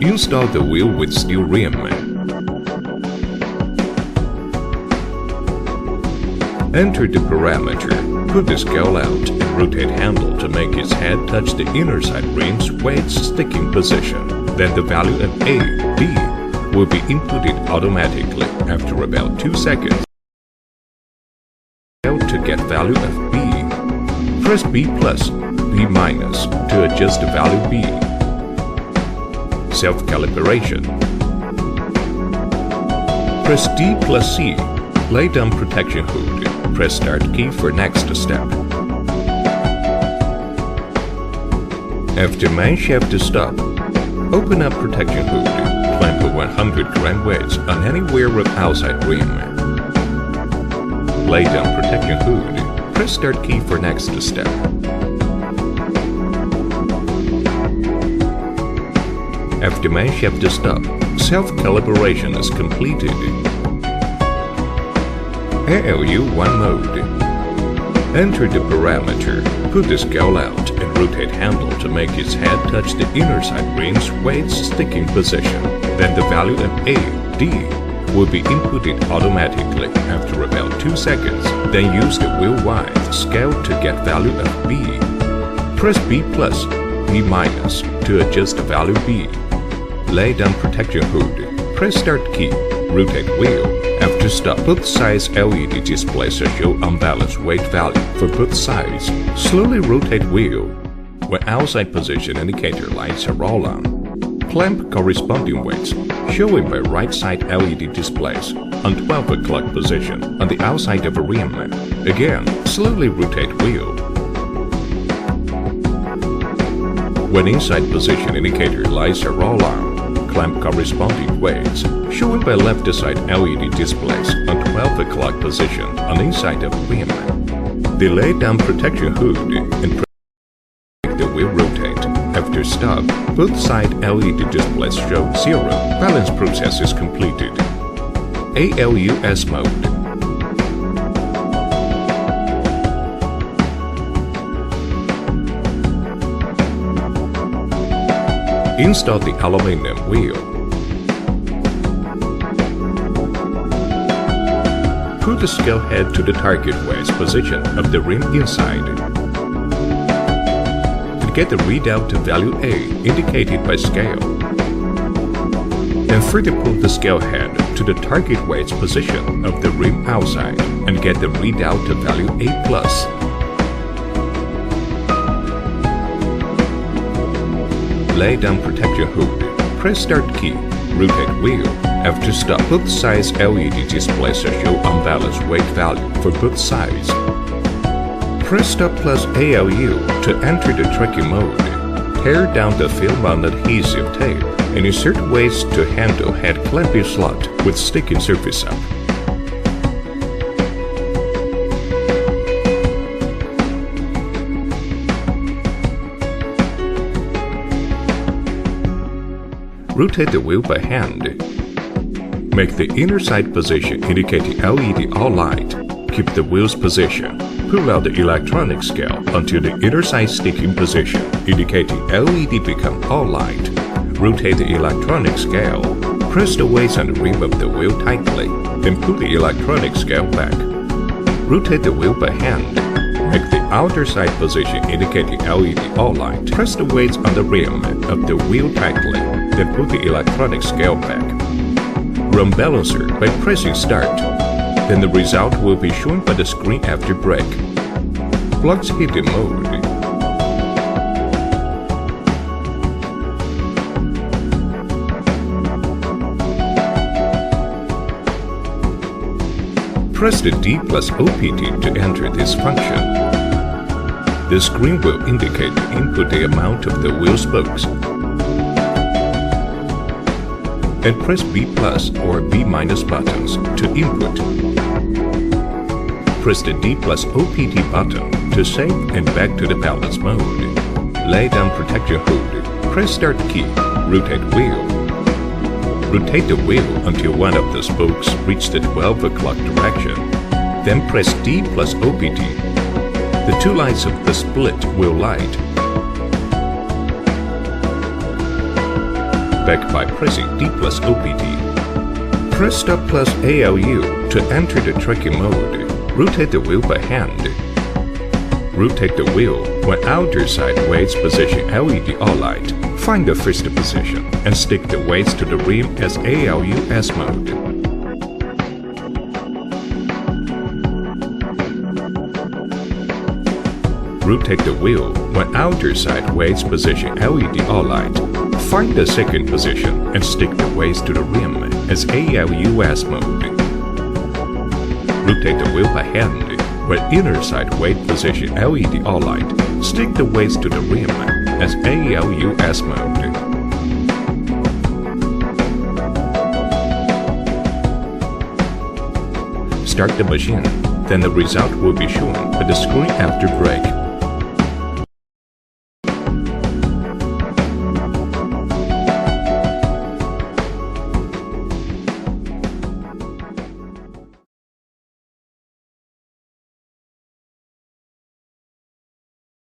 Install the wheel with steel rim. Enter the parameter, put the scale out, and rotate handle to make its head touch the inner side rim's weight sticking position. Then the value of A, B will be inputted automatically after about 2 seconds. To get value of B, press B plus, B minus to adjust the value B. Self-calibration. Press D plus C, lay down protection hood. Press Start key for next step. After mineshaft to stop, open up protection hood. Clamp a 100 gram wedge on anywhere of outside rim. Lay down protection hood. Press Start key for next step. After mineshaft to stop, self-calibration is completed. ALU1 mode. Enter the parameter, put the scale out, and rotate handle to make its head touch the inner side rim's weight sticking position. Then the value of A, D will be inputted automatically after about 2 seconds. Then use the wheel width scale to get value of B. Press B plus, B minus to adjust the value B. Lay down protection hood. Press Start key. Rotate wheel. After stop, both sides LED displays show unbalanced weight value for both sides. Slowly rotate wheel. When outside position indicator lights are all on, clamp corresponding weights, showing by right side LED displays, on 12 o'clock position on the outside of a rim. Again, slowly rotate wheel. When inside position indicator lights are all on, clamp corresponding weights, showing by left side LED displays on 12 o'clock position on inside of rim. They lay down protection hood and make the wheel rotate. After stop, both side LED displays show 0. Balance process is completed. ALUS mode. Install the aluminum wheel. Put the scale head to the target wedge position of the rim inside. And get the readout to value A indicated by scale. Then further pull the scale head to the target wedge position of the rim outside and get the readout to value A plus. Lay down protection hood. Press Start key. Rotate wheel. After stop, both sides LED displays show unbalanced weight value for both sides. Press Stop plus ALU to enter the tracking mode. Tear down the film-on adhesive tape and insert weights to handle head clamping slot with sticking surface up. Rotate the wheel by hand. Make the inner side position indicating LED all light. Keep the wheel's position. Pull out the electronic scale until the inner side sticking position indicating LED become all light. Rotate the electronic scale. Press the weights on the rim of the wheel tightly, then pull the electronic scale back. Rotate the wheel by hand. Make the outer side position indicating LED all light. Press the weights on the rim of the wheel tightly, then put the electronic scale back. Run balancer by pressing Start. Then the result will be shown by the screen after break. Plugs hidden mode. Press the D plus OPT to enter this function. The screen will indicate the input the amount of the wheel spokes. And press B plus or B minus buttons to input. Press the D plus OPT button to save and back to the balance mode. Lay down protection hood. Press Start key. Rotate wheel. Rotate the wheel until one of the spokes reach the 12 o'clock direction. Then press D plus OPT. The two lights of the split will light. back by pressing D plus OPT. Press Stop plus ALU to enter the tracking mode. Rotate the wheel by hand. Rotate the wheel when outer side weights position LED all light. Find the first position and stick the weights to the rim as ALUS mode. Rotate the wheel when outer side weights position LED all light. Find the second position and stick the weights to the rim as ALUS mode. Rotate the wheel by hand when inner side weight position LED all light. Stick the weights to the rim as ALUS mode. Start the machine, then the result will be shown with the screen after brake.